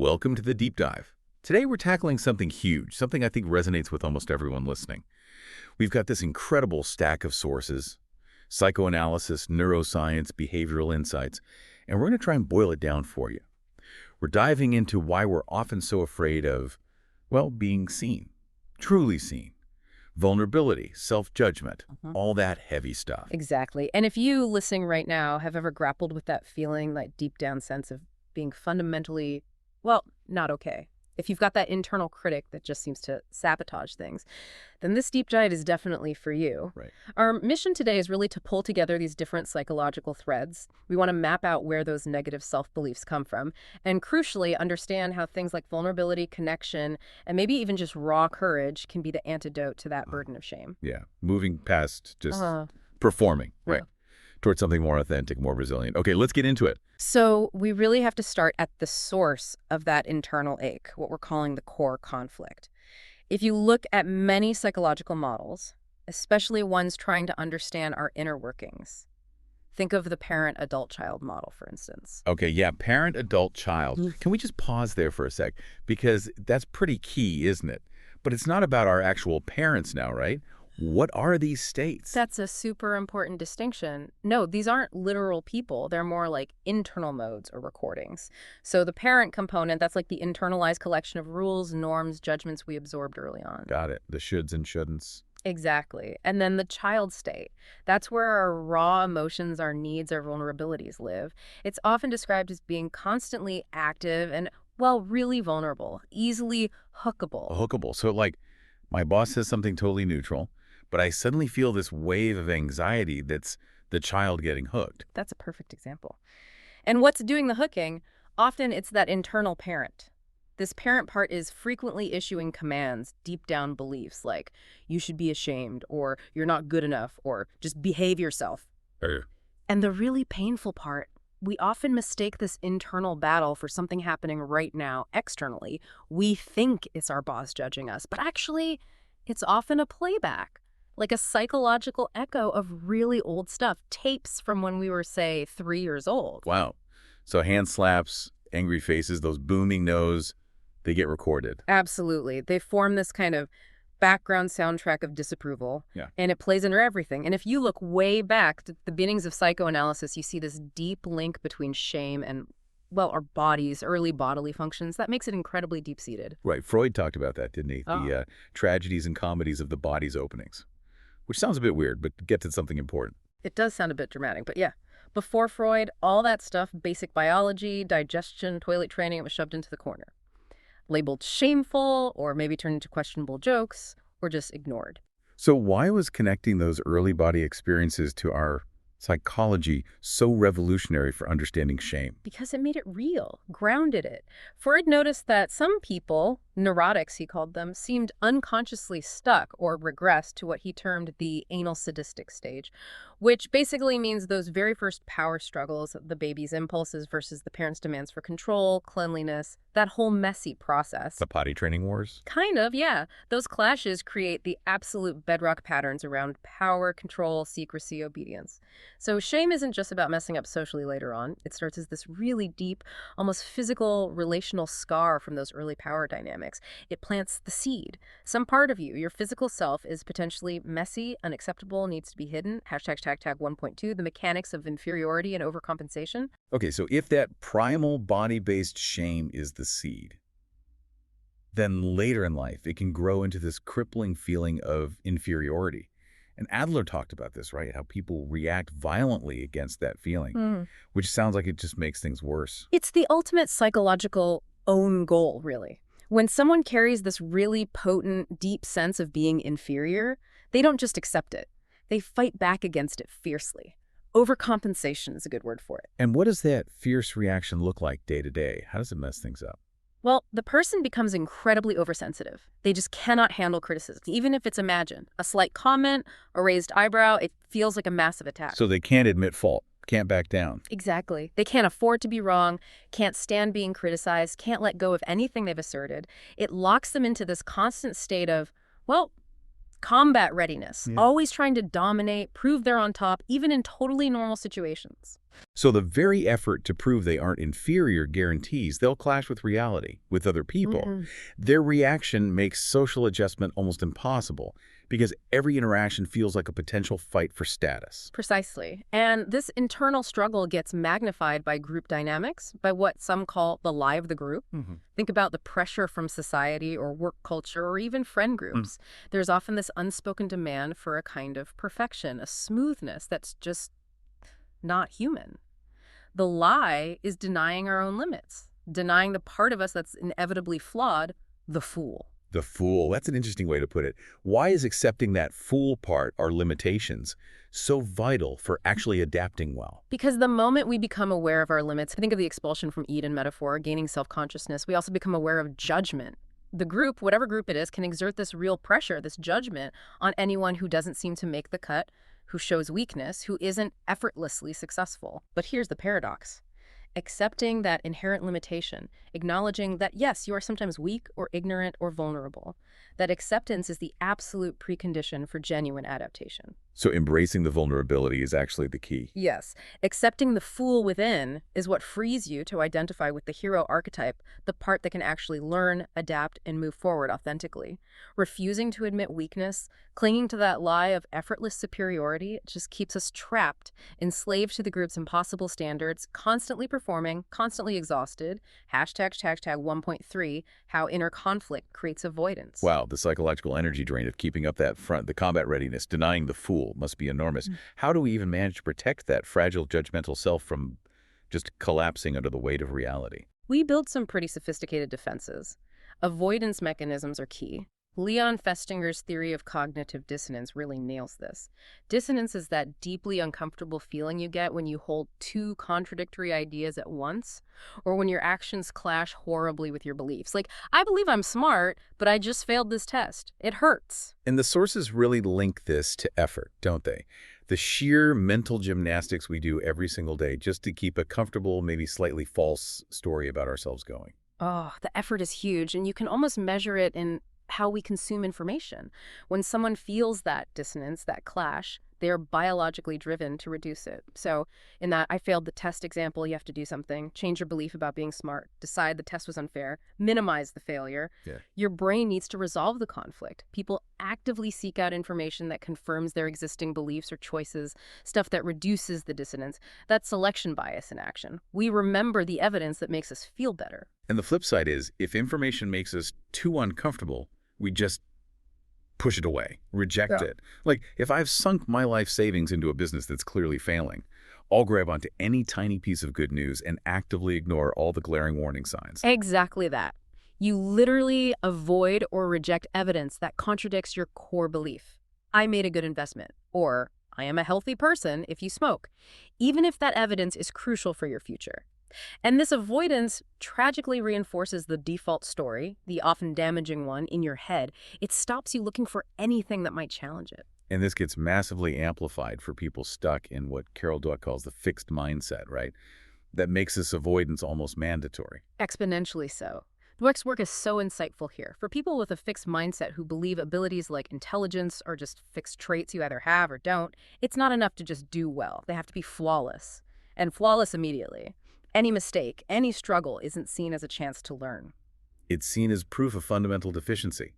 Welcome to the Deep Dive. Today we're tackling something huge, something I think resonates with almost everyone listening. We've got this incredible stack of sources, psychoanalysis, neuroscience, behavioral insights, and we're going to try and boil it down for you. We're diving into why we're often so afraid of, well, being seen, truly seen, vulnerability, self-judgment, all that heavy stuff. Exactly. And if you listening right now have ever grappled with that feeling, that deep down sense of being fundamentally, well, not okay, if you've got that internal critic that just seems to sabotage things, then this deep dive is definitely for you. Right. Our mission today is really to pull together these different psychological threads. We want to map out where those negative self-beliefs come from, and crucially, understand how things like vulnerability, connection, and maybe even just raw courage can be the antidote to that burden of shame. Yeah, moving past just performing, right, towards something more authentic, more resilient. Okay, let's get into it. So we really have to start at the source of that internal ache, what we're calling the core conflict. If you look at many psychological models, especially ones trying to understand our inner workings, think of the parent-adult-child model, for instance. Okay, yeah, parent-adult-child. Can we just pause there for a sec? Because that's pretty key, isn't it? But it's not about our actual parents now, right? What are these states? That's a super important distinction. No, these aren't literal people. They're more like internal modes or recordings. So the parent component, that's like the internalized collection of rules, norms, judgments we absorbed early on. Got it. The shoulds and shouldn'ts. Exactly. And then the child state. That's where our raw emotions, our needs, our vulnerabilities live. It's often described as being constantly active and, well, really vulnerable, easily hookable. Hookable. So like my boss says something totally neutral, but I suddenly feel this wave of anxiety that's the child getting hooked. That's a perfect example. And what's doing the hooking? Often it's that internal parent. This parent part is frequently issuing commands, deep down beliefs like, you should be ashamed, or you're not good enough, or just behave yourself. And the really painful part, we often mistake this internal battle for something happening right now externally. We think it's our boss judging us, but actually it's often a playback. Like a psychological echo of really old stuff, tapes from when we were, say, 3 years old. Wow. So hand slaps, angry faces, those booming no's, they get recorded. Absolutely. They form this kind of background soundtrack of disapproval, and it plays under everything. And if you look way back to the beginnings of psychoanalysis, you see this deep link between shame and, well, our bodies, early bodily functions. That makes it incredibly deep-seated. Right. Freud talked about that, didn't he? The tragedies and comedies of the body's openings. Which sounds a bit weird, but gets at something important. It does sound a bit dramatic, but yeah. Before Freud, all that stuff, basic biology, digestion, toilet training, it was shoved into the corner. Labeled shameful, or maybe turned into questionable jokes, or just ignored. So why was connecting those early body experiences to our psychology so revolutionary for understanding shame? Because it made it real, grounded it. Freud noticed that some people, neurotics he called them, seemed unconsciously stuck or regressed to what he termed the anal sadistic stage, which basically means those very first power struggles, the baby's impulses versus the parent's demands for control, cleanliness, that whole messy process. The potty training wars? Kind of, yeah. Those clashes create the absolute bedrock patterns around power, control, secrecy, obedience. So shame isn't just about messing up socially later on. It starts as this really deep, almost physical, relational scar from those early power dynamics. It plants the seed. Some part of you, your physical self, is potentially messy, unacceptable, needs to be hidden. Hashtag 1.2, the mechanics of inferiority and overcompensation. Okay, so if that primal body-based shame is the seed, then later in life it can grow into this crippling feeling of inferiority. And Adler talked about this, right? How people react violently against that feeling, which sounds like it just makes things worse. It's the ultimate psychological own goal, really. When someone carries this really potent, deep sense of being inferior, they don't just accept it. They fight back against it fiercely. Overcompensation is a good word for it. And what does that fierce reaction look like day to day? How does it mess things up? Well, the person becomes incredibly oversensitive. They just cannot handle criticism, even if it's imagined. A slight comment, a raised eyebrow, it feels like a massive attack. So they can't admit fault, can't back down. Exactly. They can't afford to be wrong, can't stand being criticized, can't let go of anything they've asserted. It locks them into this constant state of, well, Combat readiness, Yeah. always trying to dominate, prove they're on top, even in totally normal situations. So the very effort to prove they aren't inferior guarantees they'll clash with reality, with other people. Mhm. Their reaction makes social adjustment almost impossible because every interaction feels like a potential fight for status. Precisely. And this internal struggle gets magnified by group dynamics, by what some call the lie of the group. Mm-hmm. Think about the pressure from society or work culture or even friend groups. There's often this unspoken demand for a kind of perfection, a smoothness that's just not human. The lie is denying our own limits, denying the part of us that's inevitably flawed, the fool. The fool, that's an interesting way to put it. Why is accepting that fool part, our limitations, so vital for actually adapting well? Because the moment we become aware of our limits, think of the expulsion from Eden metaphor, gaining self-consciousness, we also become aware of judgment. The group, whatever group it is, can exert this real pressure, this judgment on anyone who doesn't seem to make the cut, who shows weakness, who isn't effortlessly successful. But here's the paradox. Accepting that inherent limitation, acknowledging that, yes, you are sometimes weak or ignorant or vulnerable, that acceptance is the absolute precondition for genuine adaptation. So embracing the vulnerability is actually the key. Yes, accepting the fool within is what frees you to identify with the hero archetype, the part that can actually learn, adapt, and move forward authentically. Refusing to admit weakness, clinging to that lie of effortless superiority, just keeps us trapped, enslaved to the group's impossible standards, constantly performing, constantly exhausted. Hashtag 1.3, how inner conflict creates avoidance. Wow, the psychological energy drain of keeping up that front, the combat readiness, denying the fool must be enormous. How do we even manage to protect that fragile, judgmental self from just collapsing under the weight of reality? We build some pretty sophisticated defenses. Avoidance mechanisms are key. Leon Festinger's theory of cognitive dissonance really nails this. Dissonance is that deeply uncomfortable feeling you get when you hold two contradictory ideas at once, or when your actions clash horribly with your beliefs. Like, I believe I'm smart, but I just failed this test. It hurts. And the sources really link this to effort, don't they? The sheer mental gymnastics we do every single day just to keep a comfortable, maybe slightly false story about ourselves going. Oh, the effort is huge, and you can almost measure it in how we consume information. When someone feels that dissonance, that clash, they are biologically driven to reduce it. So in that I failed the test example, you have to do something, change your belief about being smart, decide the test was unfair, minimize the failure. Yeah. Your brain needs to resolve the conflict. People actively seek out information that confirms their existing beliefs or choices, stuff that reduces the dissonance. That's selection bias in action. We remember the evidence that makes us feel better. And the flip side is, if information makes us too uncomfortable, we just push it away, reject it. Like, if I've sunk my life savings into a business that's clearly failing, I'll grab onto any tiny piece of good news and actively ignore all the glaring warning signs. Exactly that. You literally avoid or reject evidence that contradicts your core belief. I made a good investment, or I am a healthy person if you smoke, even if that evidence is crucial for your future. And this avoidance tragically reinforces the default story, the often damaging one, in your head. It stops you looking for anything that might challenge it. And this gets massively amplified for people stuck in what Carol Dweck calls the fixed mindset, right? That makes this avoidance almost mandatory. Exponentially so. Dweck's work is so insightful here. For people with a fixed mindset who believe abilities like intelligence are just fixed traits you either have or don't, it's not enough to just do well. They have to be flawless, and flawless immediately. Any mistake, any struggle isn't seen as a chance to learn. It's seen as proof of fundamental deficiency.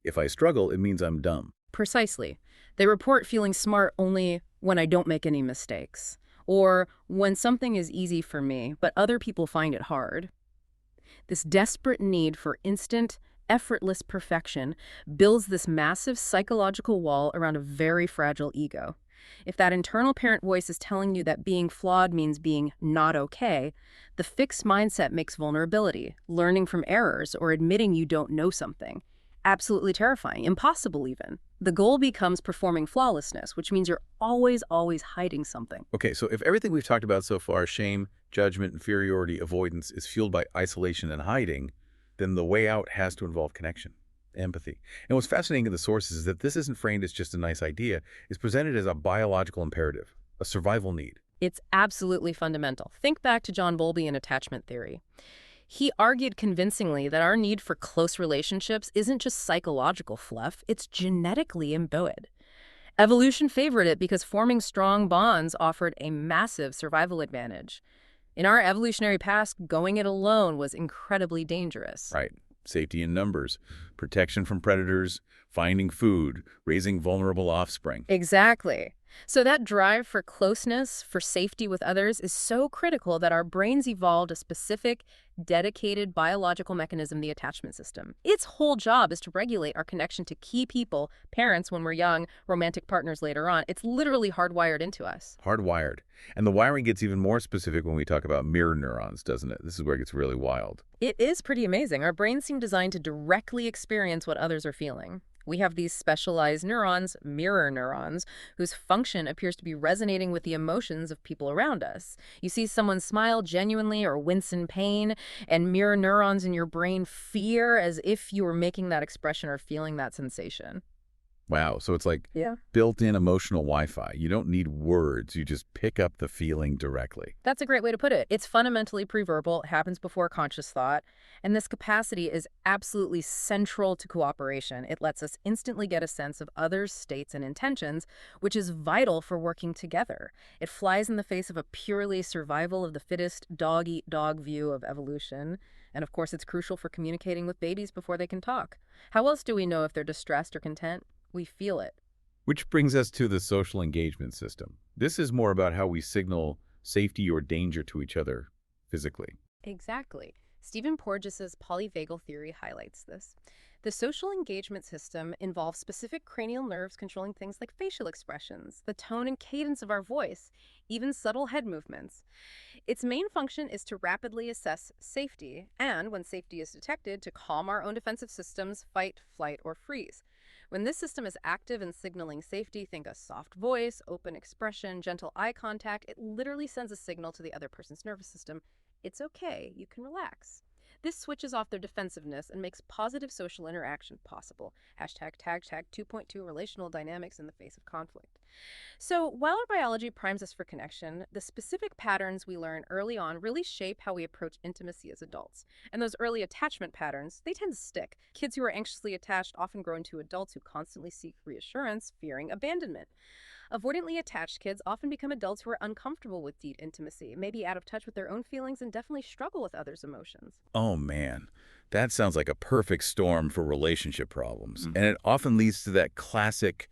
If I struggle, it means I'm dumb. Precisely. They report feeling smart only when I don't make any mistakes, or when something is easy for me, but other people find it hard. This desperate need for instant, effortless perfection builds this massive psychological wall around a very fragile ego. If that internal parent voice is telling you that being flawed means being not okay, the fixed mindset makes vulnerability, learning from errors, or admitting you don't know something absolutely terrifying, impossible even. The goal becomes performing flawlessness, which means you're always hiding something. Okay, so if everything we've talked about so far, shame, judgment, inferiority, avoidance, is fueled by isolation and hiding, then the way out has to involve connection, empathy. And what's fascinating in the sources is that this isn't framed as just a nice idea. It's presented as a biological imperative, a survival need. It's absolutely fundamental. Think back to John Bowlby and attachment theory. He argued convincingly that our need for close relationships isn't just psychological fluff, it's genetically embedded. Evolution favored it because forming strong bonds offered a massive survival advantage. In our evolutionary past, going it alone was incredibly dangerous. Right. Safety in numbers, protection from predators, finding food, raising vulnerable offspring. Exactly. So that drive for closeness, for safety with others, is so critical that our brains evolved a specific, dedicated biological mechanism, the attachment system. Its whole job is to regulate our connection to key people, parents when we're young, romantic partners later on. It's literally hardwired into us. Hardwired. And the wiring gets even more specific when we talk about mirror neurons, doesn't it? This is where it gets really wild. It is pretty amazing. Our brains seem designed to directly experience what others are feeling. We have these specialized neurons, mirror neurons, whose function appears to be resonating with the emotions of people around us. You see someone smile genuinely or wince in pain, and mirror neurons in your brain fear as if you were making that expression or feeling that sensation. Wow. So it's like Yeah. built-in emotional Wi-Fi. You don't need words. You just pick up the feeling directly. That's a great way to put it. It's fundamentally pre-verbal, it happens before conscious thought, and this capacity is absolutely central to cooperation. It lets us instantly get a sense of others' states and intentions, which is vital for working together. It flies in the face of a purely survival of the fittest, dog-eat-dog view of evolution. And of course, it's crucial for communicating with babies before they can talk. How else do we know if they're distressed or content? We feel it. Which brings us to the social engagement system. This is more about how we signal safety or danger to each other physically. Exactly. Stephen Porges's polyvagal theory highlights this. The social engagement system involves specific cranial nerves controlling things like facial expressions, the tone and cadence of our voice, even subtle head movements. Its main function is to rapidly assess safety and, when safety is detected, to calm our own defensive systems, fight, flight, or freeze. When this system is active in signaling safety, think a soft voice, open expression, gentle eye contact. It literally sends a signal to the other person's nervous system. It's okay, you can relax. This switches off their defensiveness and makes positive social interaction possible. #tag 2.2 relational dynamics in the face of conflict. So while our biology primes us for connection, the specific patterns we learn early on really shape how we approach intimacy as adults. And those early attachment patterns, they tend to stick. Kids who are anxiously attached often grow into adults who constantly seek reassurance, fearing abandonment. Avoidantly attached kids often become adults who are uncomfortable with deep intimacy, maybe out of touch with their own feelings, and definitely struggle with others' emotions. Oh man, that sounds like a perfect storm for relationship problems. And it often leads to that classic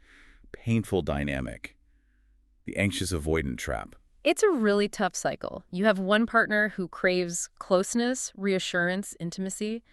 painful dynamic, the anxious avoidant trap. It's a really tough cycle. You have one partner who craves closeness, reassurance, intimacy,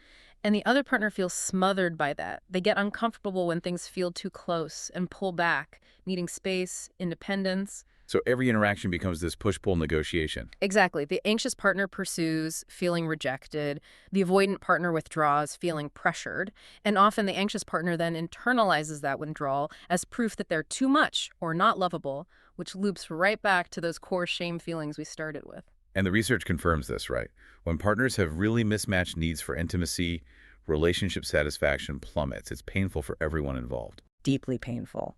and the other partner feels smothered by that. They get uncomfortable when things feel too close and pull back, needing space, independence. So every interaction becomes this push-pull negotiation. Exactly. The anxious partner pursues, feeling rejected. The avoidant partner withdraws, feeling pressured. And often the anxious partner then internalizes that withdrawal as proof that they're too much or not lovable, which loops right back to those core shame feelings we started with. And the research confirms this, right? When partners have really mismatched needs for intimacy, relationship satisfaction plummets. It's painful for everyone involved. Deeply painful.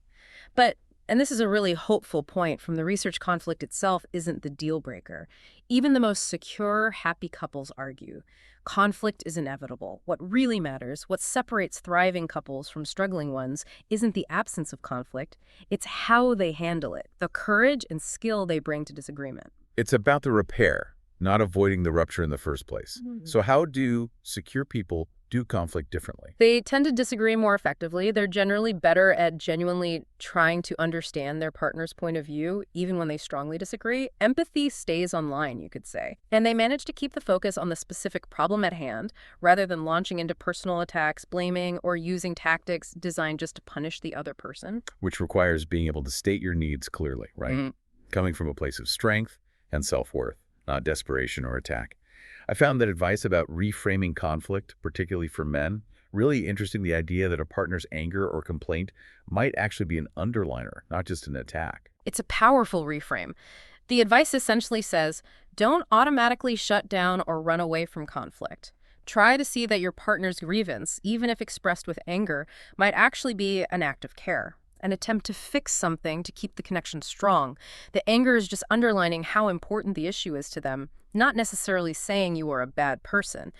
But, and this is a really hopeful point, from the research, conflict itself isn't the deal breaker. Even the most secure, happy couples argue. Conflict is inevitable. What really matters, what separates thriving couples from struggling ones, isn't the absence of conflict. It's how they handle it, the courage and skill they bring to disagreement. It's about the repair, not avoiding the rupture in the first place. So how do secure people do conflict differently? They tend to disagree more effectively. They're generally better at genuinely trying to understand their partner's point of view, even when they strongly disagree. Empathy stays online, you could say. And they manage to keep the focus on the specific problem at hand, rather than launching into personal attacks, blaming, or using tactics designed just to punish the other person. Which requires being able to state your needs clearly, right? Coming from a place of strength and self-worth, not desperation or attack. I found that advice about reframing conflict, particularly for men, really interesting. The idea that a partner's anger or complaint might actually be an underliner, not just an attack. It's a powerful reframe. The advice essentially says, don't automatically shut down or run away from conflict. Try to see that your partner's grievance, even if expressed with anger, might actually be an act of care. an attempt to fix something to keep the connection strong. The anger is just underlining how important the issue is to them, not necessarily saying you are a bad person.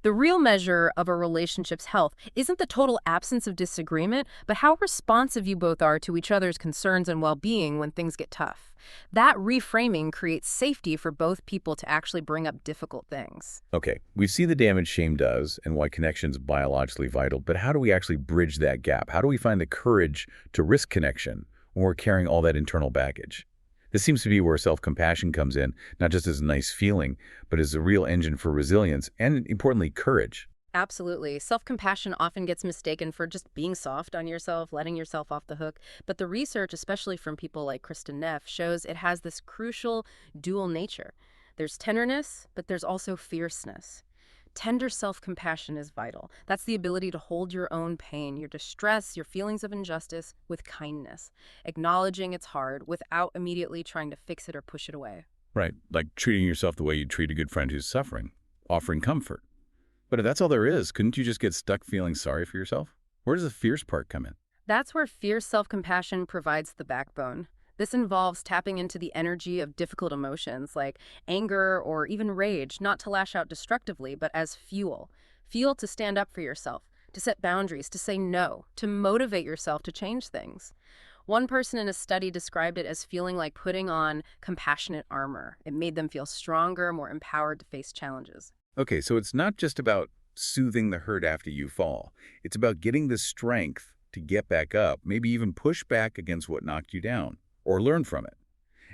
The real measure of a relationship's health isn't the total absence of disagreement, but how responsive you both are to each other's concerns and well-being when things get tough. That reframing creates safety for both people to actually bring up difficult things. Okay, we see the damage shame does and why connection's biologically vital, but how do we actually bridge that gap? How do we find the courage to risk connection when we're carrying all that internal baggage? This seems to be where self-compassion comes in, not just as a nice feeling, but as a real engine for resilience and, importantly, courage. Absolutely. Self-compassion often gets mistaken for just being soft on yourself, letting yourself off the hook. But the research, especially from people like Kristen Neff, shows it has this crucial dual nature. There's tenderness, but there's also fierceness. Tender self-compassion is vital. That's the ability to hold your own pain, your distress, your feelings of injustice with kindness, acknowledging it's hard without immediately trying to fix it or push it away. Right, like treating yourself the way you'd treat a good friend who's suffering, offering comfort. But if that's all there is, couldn't you just get stuck feeling sorry for yourself? Where does the fierce part come in? That's where fierce self-compassion provides the backbone. This involves tapping into the energy of difficult emotions like anger or even rage, not to lash out destructively, but as fuel. Fuel to stand up for yourself, to set boundaries, to say no, to motivate yourself to change things. One person in a study described it as feeling like putting on compassionate armor. It made them feel stronger, more empowered to face challenges. Okay, so it's not just about soothing the hurt after you fall. It's about getting the strength to get back up, maybe even push back against what knocked you down, or learn from it.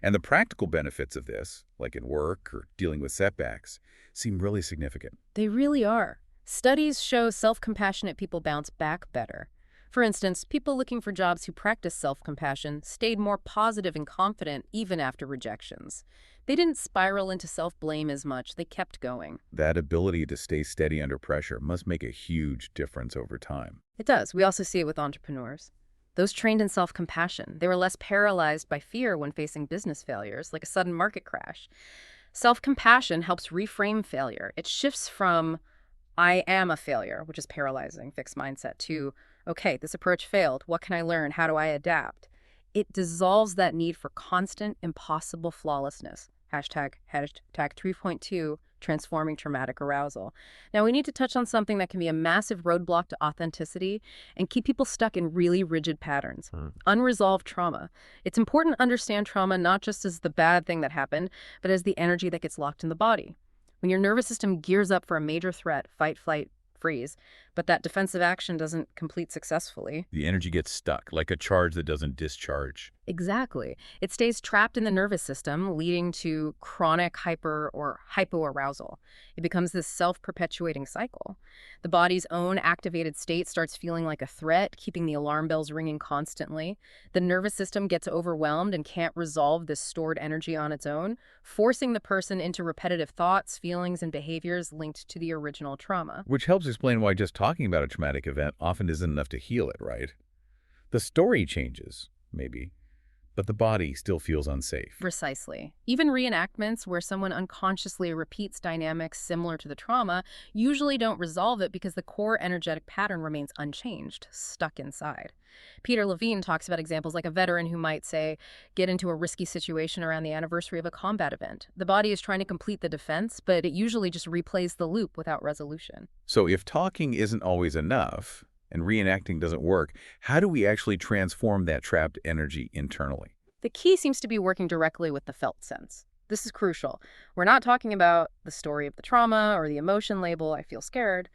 And the practical benefits of this, like in work or dealing with setbacks, seem really significant. They really are. Studies show self-compassionate people bounce back better. For instance, people looking for jobs who practice self-compassion stayed more positive and confident even after rejections. They didn't spiral into self-blame as much. They kept going. That ability to stay steady under pressure must make a huge difference over time. It does. We also see it with entrepreneurs. Those trained in self-compassion, they were less paralyzed by fear when facing business failures, like a sudden market crash. Self-compassion helps reframe failure. It shifts from, I am a failure, which is paralyzing, fixed mindset, to, okay, this approach failed. What can I learn? How do I adapt? It dissolves that need for constant, impossible flawlessness. Hashtag 3.2, transforming traumatic arousal. Now, we need to touch on something that can be a massive roadblock to authenticity and keep people stuck in really rigid patterns. Unresolved trauma. It's important to understand trauma not just as the bad thing that happened, but as the energy that gets locked in the body. When your nervous system gears up for a major threat, fight, flight, freeze, but that defensive action doesn't complete successously. The energy gets stuck, like a charge that doesn't discharge. Exactly. It stays trapped in the nervous system, leading to chronic hyper or hypoarousal. It becomes this self-perpetuating cycle. The body's own activated state starts feeling like a threat, keeping the alarm bells ringing constantly. The nervous system gets overwhelmed and can't resolve this stored energy on its own, forcing the person into repetitive thoughts, feelings, and behaviors linked to the original trauma. Which helps explain why just talking about a traumatic event often isn't enough to heal it, right? The story changes, maybe, but the body still feels unsafe. Precisely. Even reenactments where someone unconsciously repeats dynamics similar to the trauma usually don't resolve it because the core energetic pattern remains unchanged, stuck inside. Peter Levine talks about examples like a veteran who might, say, get into a risky situation around the anniversary of a combat event. The body is trying to complete the defense, but it usually just replays the loop without resolution. So if talking isn't always enough, and reenacting doesn't work, how do we actually transform that trapped energy internally? The key seems to be working directly with the felt sense. This is crucial. We're not talking about the story of the trauma or the emotion label, I feel scared.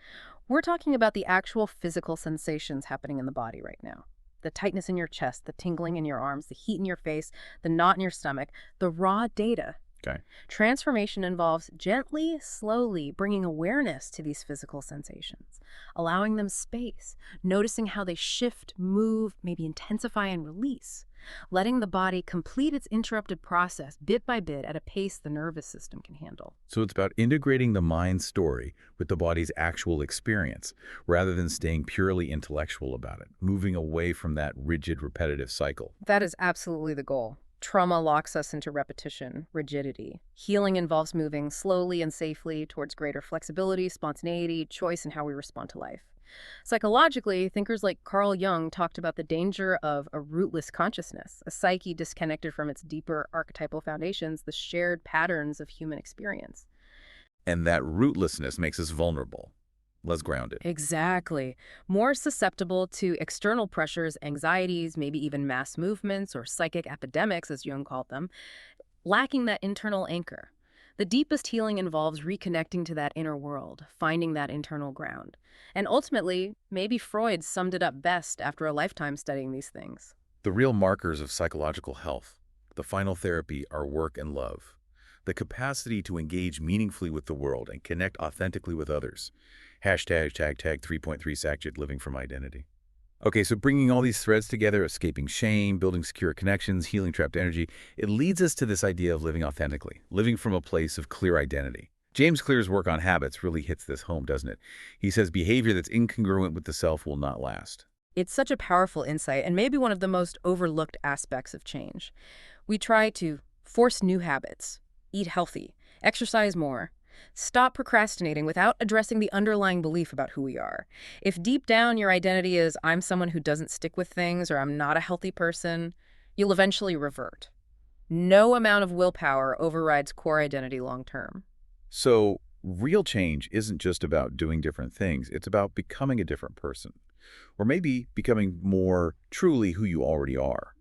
We're talking about the actual physical sensations happening in the body right now. The tightness in your chest, the tingling in your arms, the heat in your face, the knot in your stomach, the raw data. Okay. Transformation involves gently, slowly bringing awareness to these physical sensations, allowing them space, noticing how they shift, move, maybe intensify and release, letting the body complete its interrupted process bit by bit at a pace the nervous system can handle. So it's about integrating the mind's story with the body's actual experience, rather than staying purely intellectual about it, moving away from that rigid, repetitive cycle. That is absolutely the goal. Trauma locks us into repetition, rigidity. Healing involves moving slowly and safely towards greater flexibility, spontaneity, choice in how we respond to life. Psychologically, thinkers like Carl Jung talked about the danger of a rootless consciousness, a psyche disconnected from its deeper archetypal foundations, the shared patterns of human experience. And that rootlessness makes us vulnerable, less grounded. Exactly. More susceptible to external pressures, anxieties, maybe even mass movements or psychic epidemics, as Jung called them, lacking that internal anchor. The deepest healing involves reconnecting to that inner world, finding that internal ground. And ultimately, maybe Freud summed it up best after a lifetime studying these things. The real markers of psychological health, the final therapy, are work and love. The capacity to engage meaningfully with the world and connect authentically with others. Hashtag 3.3 SACJIT, living from identity. Okay, so bringing all these threads together, escaping shame, building secure connections, healing trapped energy, it leads us to this idea of living authentically, living from a place of clear identity. James Clear's work on habits really hits this home, doesn't it? He says behavior that's incongruent with the self will not last. It's such a powerful insight and maybe one of the most overlooked aspects of change. We try to force new habits, eat healthy, exercise more, stop procrastinating without addressing the underlying belief about who we are. If deep down your identity is, I'm someone who doesn't stick with things or I'm not a healthy person, you'll eventually revert. No amount of willpower overrides core identity long term. So real change isn't just about doing different things. It's about becoming a different person. Or maybe becoming more truly who you already are.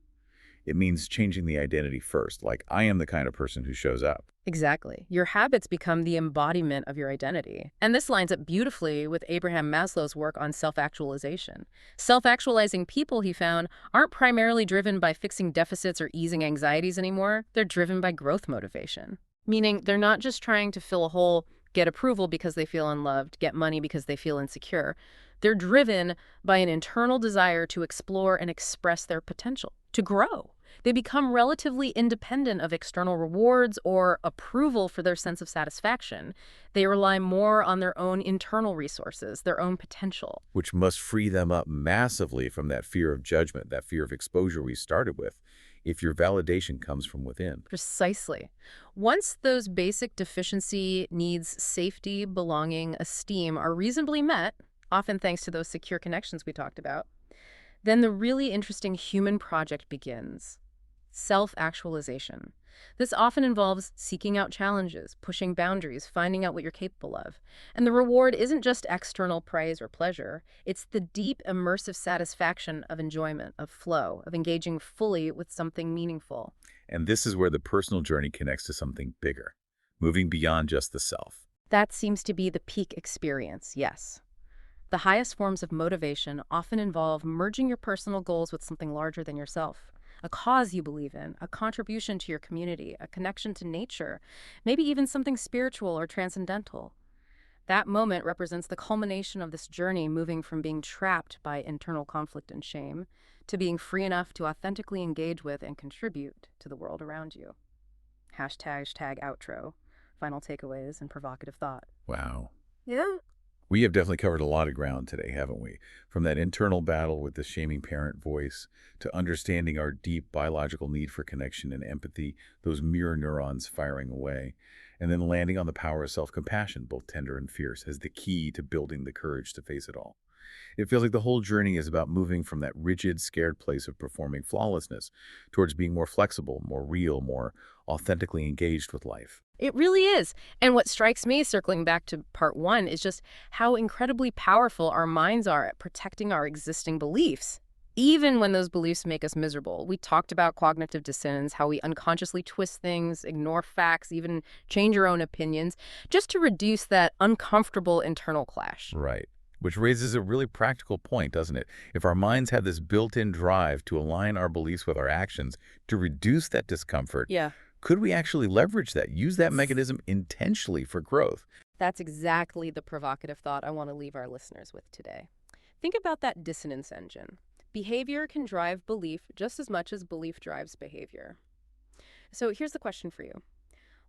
It means changing the identity first, like I am the kind of person who shows up. Exactly. Your habits become the embodiment of your identity. And this lines up beautifully with Abraham Maslow's work on self-actualization. Self-actualizing people, he found, aren't primarily driven by fixing deficits or easing anxieties anymore. They're driven by growth motivation. Meaning they're not just trying to fill a hole, get approval because they feel unloved, get money because they feel insecure. They're driven by an internal desire to explore and express their potential, to grow. They become relatively independent of external rewards or approval for their sense of satisfaction. They rely more on their own internal resources, their own potential. Which must free them up massively from that fear of judgment, that fear of exposure we started with, if your validation comes from within. Precisely. Once those basic deficiency needs, safety, belonging, esteem, are reasonably met, often thanks to those secure connections we talked about, then the really interesting human project begins. Self-actualization. This often involves seeking out challenges, pushing boundaries, finding out what you're capable of. And the reward isn't just external praise or pleasure. It's the deep, immersive satisfaction of enjoyment, of flow, of engaging fully with something meaningful. And this is where the personal journey connects to something bigger, moving beyond just the self. That seems to be the peak experience, yes. The highest forms of motivation often involve merging your personal goals with something larger than yourself. A cause you believe in, a contribution to your community, a connection to nature, maybe even something spiritual or transcendental. That moment represents the culmination of this journey, moving from being trapped by internal conflict and shame to being free enough to authentically engage with and contribute to the world around you. Hashtag outro, final takeaways, and provocative thought. Wow. Yeah. We have definitely covered a lot of ground today, haven't we? From that internal battle with the shaming parent voice to understanding our deep biological need for connection and empathy, those mirror neurons firing away, and then landing on the power of self-compassion, both tender and fierce, as the key to building the courage to face it all. It feels like the whole journey is about moving from that rigid, scared place of performing flawlessness towards being more flexible, more real, more authentically engaged with life. It really is. And what strikes me, circling back to part one, is just how incredibly powerful our minds are at protecting our existing beliefs, even when those beliefs make us miserable. We talked about cognitive dissonance, how we unconsciously twist things, ignore facts, even change our own opinions, just to reduce that uncomfortable internal clash. Right. Which raises a really practical point, doesn't it? If our minds have this built-in drive to align our beliefs with our actions to reduce that discomfort, Yeah. could we actually leverage that, use that mechanism intentionally for growth? That's exactly the provocative thought I want to leave our listeners with today. Think about that dissonance engine. Behavior can drive belief just as much as belief drives behavior. So here's the question for you.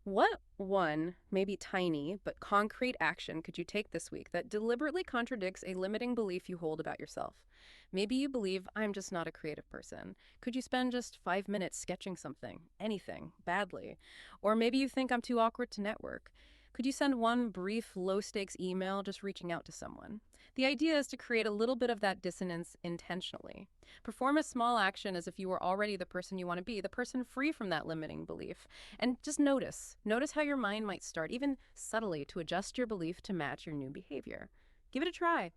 What one, maybe tiny, but concrete action could you take this week that deliberately contradicts a limiting belief you hold about yourself? Maybe you believe, I'm just not a creative person. Could you spend just 5 minutes sketching something, anything, badly? Or maybe you think I'm too awkward to network. Could you send one brief, low-stakes email just reaching out to someone? The idea is to create a little bit of that dissonance intentionally. Perform a small action as if you were already the person you want to be, the person free from that limiting belief. And just notice. Notice how your mind might start, even subtly, to adjust your belief to match your new behavior. Give it a try.